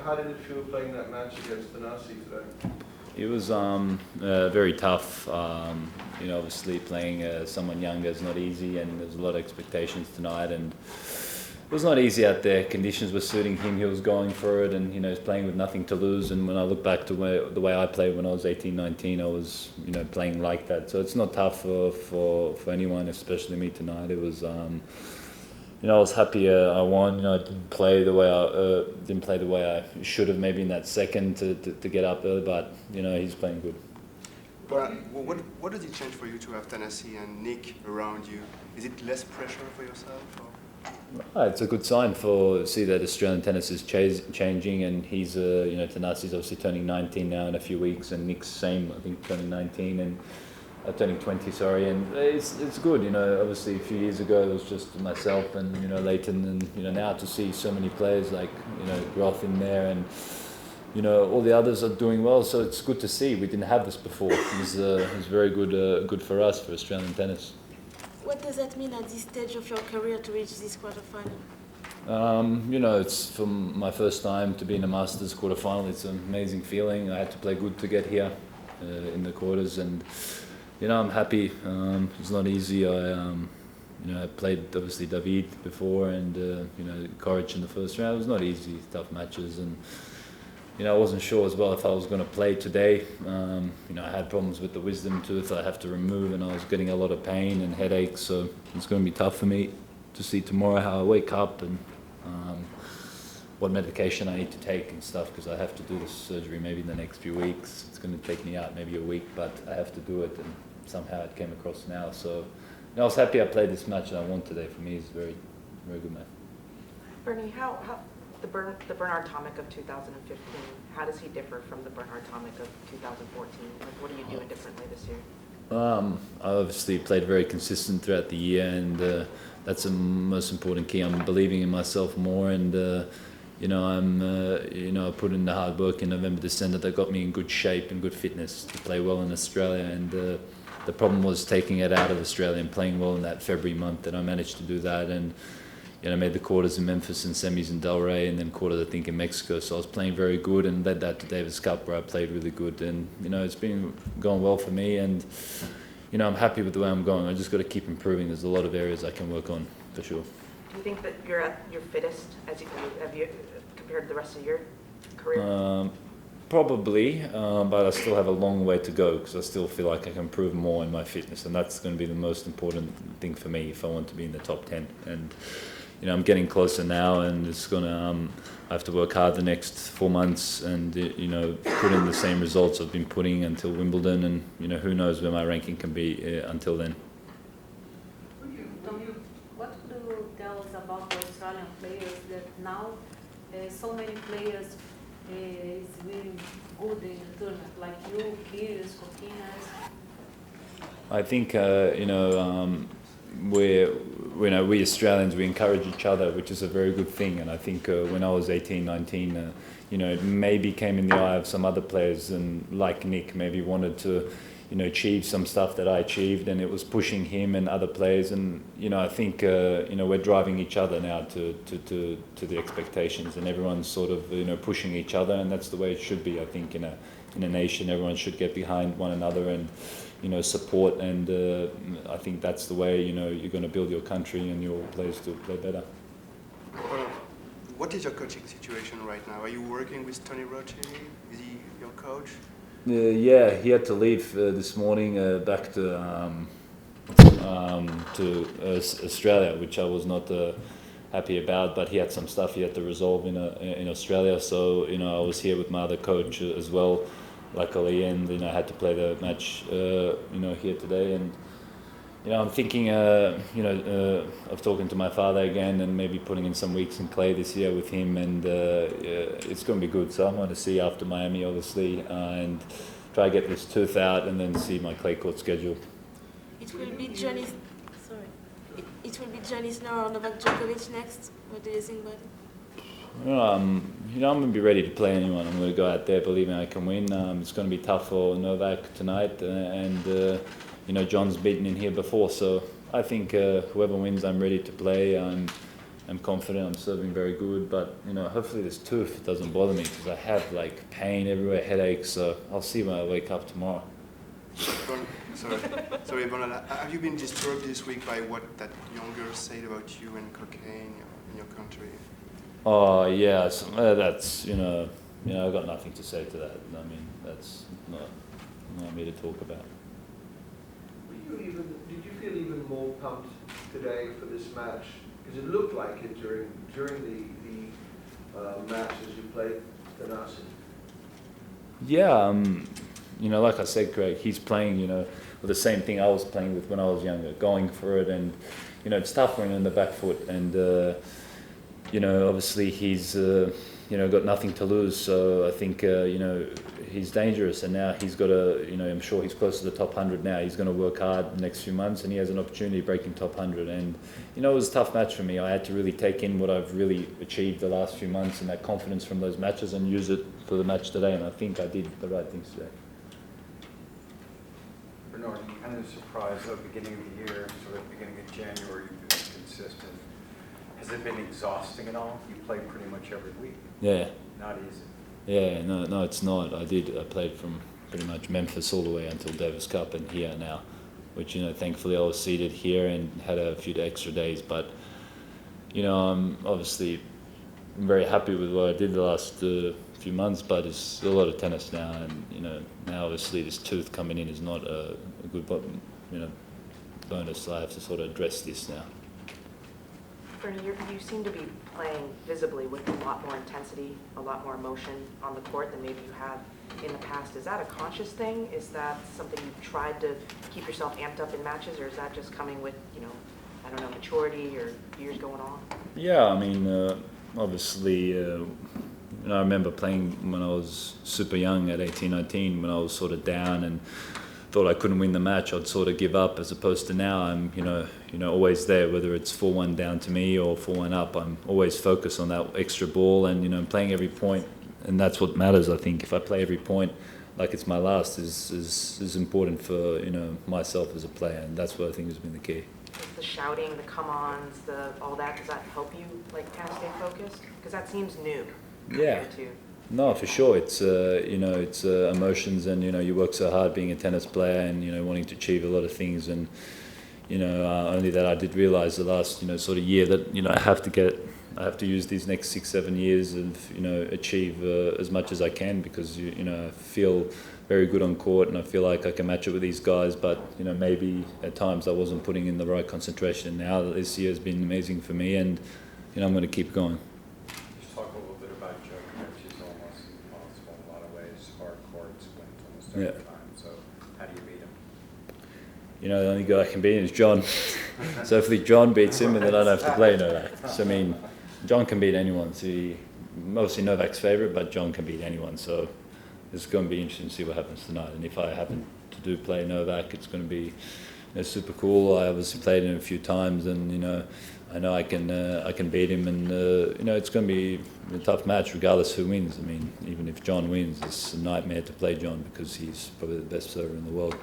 how did it feel playing that match against Tanasi today? It was very tough. Obviously playing someone younger is not easy, and there's a lot of expectations tonight, and it was not easy out there. Conditions were suiting him. He was going for it, and he's playing with nothing to lose. And when I look back to the way I played when I was 18, 19, I was playing like that. So it's not tough for anyone, especially me tonight. It was. I was happy I won. I didn't play the way I should have, maybe in that second to get up early. But he's playing good. But what does it change for you to have Tennessee and Nick around you? Is it less pressure for yourself? Or? It's a good sign to see that Australian tennis is changing, and he's Tanassi's obviously turning 19 now in a few weeks, and Nick's same, I think, turning 19 and. Turning 20, sorry, and it's good. Obviously a few years ago it was just myself and Leighton, and now to see so many players like Groth in there, and all the others are doing well. So it's good to see. We didn't have this before. It's very good for us, for Australian tennis. What does that mean at this stage of your career to reach this quarterfinal? It's from my first time to be in a Masters quarterfinal. It's an amazing feeling. I had to play good to get here in the quarters, and. I'm happy. It's not easy. I played obviously David before, and Coric in the first round. It was not easy, tough matches, and I wasn't sure as well if I was going to play today. I had problems with the wisdom tooth I have to remove, and I was getting a lot of pain and headaches. So it's going to be tough for me to see tomorrow how I wake up and what medication I need to take and stuff, because I have to do this surgery maybe in the next few weeks. It's going to take me out maybe a week, but I have to do it, and somehow it came across now. So I was happy I played this match and I won today. For me, it's a very, very good match. Bernie, how the Bernard Tomic of 2015, how does he differ from the Bernard Tomic of 2014? Like, what are you doing differently this year? I obviously played very consistent throughout the year, and that's the most important key. I'm believing in myself more, and I put in the hard work in November, December that got me in good shape and good fitness to play well in Australia. And the problem was taking it out of Australia and playing well in that February month, and I managed to do that. And I made the quarters in Memphis and semis in Delray, and then quarters I think in Mexico. So I was playing very good, and led that to Davis Cup where I played really good. And it's been going well for me, and I'm happy with the way I'm going. I just got to keep improving. There's a lot of areas I can work on for sure. Do you think that you're at your fittest have you compared to the rest of your career? Probably, but I still have a long way to go, because I still feel like I can improve more in my fitness, and that's going to be the most important thing for me if I want to be in the top 10. And I'm getting closer now, and it's gonna. I have to work hard the next 4 months, and put in the same results I've been putting until Wimbledon, and who knows where my ranking can be until then. What could you tell us about the Australian players that now so many players is really good in the tournament, like you, Pires, Cortinas? I think we Australians, we encourage each other, which is a very good thing. And I think when I was 18, 19, it maybe came in the eye of some other players, and like Nick, maybe wanted to achieve some stuff that I achieved, and it was pushing him and other players. And I think we're driving each other now to the expectations, and everyone's sort of pushing each other, and that's the way it should be. I think in a nation, everyone should get behind one another and support, and I think that's the way you're going to build your country and your players to play better. What is your coaching situation right now? Are you working with Tony Roche? Is he your coach? Yeah, he had to leave this morning back to Australia, which I was not happy about. But he had some stuff he had to resolve in Australia. So I was here with my other coach as well, luckily, and I had to play the match here today. And I'm thinking of talking to my father again, and maybe putting in some weeks in clay this year with him, and it's going to be good. So I'm going to see after Miami, obviously, and try to get this tooth out, and then see my clay court schedule. It will be Johnny. Sorry, it will be Johnny Isner or Novak Djokovic next. What do you think about it? I'm going to be ready to play anyone. I'm going to go out there believing I can win. It's going to be tough for Novak tonight, and John's beaten in here before, so I think whoever wins, I'm ready to play. I'm I'm confident. I'm serving very good, but you know, hopefully this tooth doesn't bother me because I have like pain everywhere, headaches. So I'll see when I wake up tomorrow. Sorry, Bernard. Have you been disturbed this week by what that young girl said about you and cocaine in your country? Oh yeah, that's I've got nothing to say to that. I mean, that's not me to talk about. Did you feel even more pumped today for this match? Because it looked like it during the match as you played Thanasi. Yeah, like I said, Greg, he's playing, with the same thing I was playing with when I was younger, going for it, and it's tough when you're on the back foot, and obviously he's got nothing to lose, so I think he's dangerous, and now he's got I'm sure he's close to the top 100 now. He's going to work hard the next few months, and he has an opportunity breaking top 100. And it was a tough match for me. I had to really take in what I've really achieved the last few months and that confidence from those matches and use it for the match today. And I think I did the right things today. Bernard, you kind of surprised at the beginning of the year, sort of beginning of January, you've been consistent. Has it been exhausting at all? You play pretty much every week. Yeah. Not easy. Yeah, no, it's not. I played from pretty much Memphis all the way until Davis Cup and here now, which, thankfully I was seated here and had a few extra days. But, I'm obviously very happy with what I did the last few months, but it's still a lot of tennis now. And, now obviously this tooth coming in is not a good, bonus. So I have to sort of address this now. Bernie, you seem to be playing visibly with a lot more intensity, a lot more emotion on the court than maybe you have in the past. Is that a conscious thing? Is that something you've tried to keep yourself amped up in matches, or is that just coming with, maturity or years going on? Yeah, I mean, obviously, I remember playing when I was super young at 18, 19, when I was sort of down and thought I couldn't win the match. I'd sort of give up, as opposed to now I'm, always there, whether it's 4-1 down to me or 4-1 up. I'm always focused on that extra ball and, playing every point, and that's what matters. I think if I play every point like it's my last is important for, myself as a player, and that's what I think has been the key. The shouting, the come-ons, all that, does that help you kind of stay focused? Because that seems new. Yeah. To No, for sure. It's it's emotions, and you work so hard being a tennis player, and wanting to achieve a lot of things, and only that I did realize the last sort of year that I have to use these next 6-7 years and achieve as much as I can, because I feel very good on court and I feel like I can match it with these guys, but maybe at times I wasn't putting in the right concentration. Now this year has been amazing for me, and I'm going to keep going. Just talk a little bit about Djokovic. He's almost impossible in a lot of ways. Hard courts, wins almost every time. So how do you beat him? The only guy I can beat is John. So hopefully John beats him, and then I don't have to play Novak. So I mean, John can beat anyone. So obviously Novak's favourite, but John can beat anyone. So it's going to be interesting to see what happens tonight. And if I happen to play Novak, it's going to be super cool. I obviously played him a few times, and I know I can beat him, and it's going to be a tough match regardless who wins. I mean, even if John wins, it's a nightmare to play John because he's probably the best server in the world.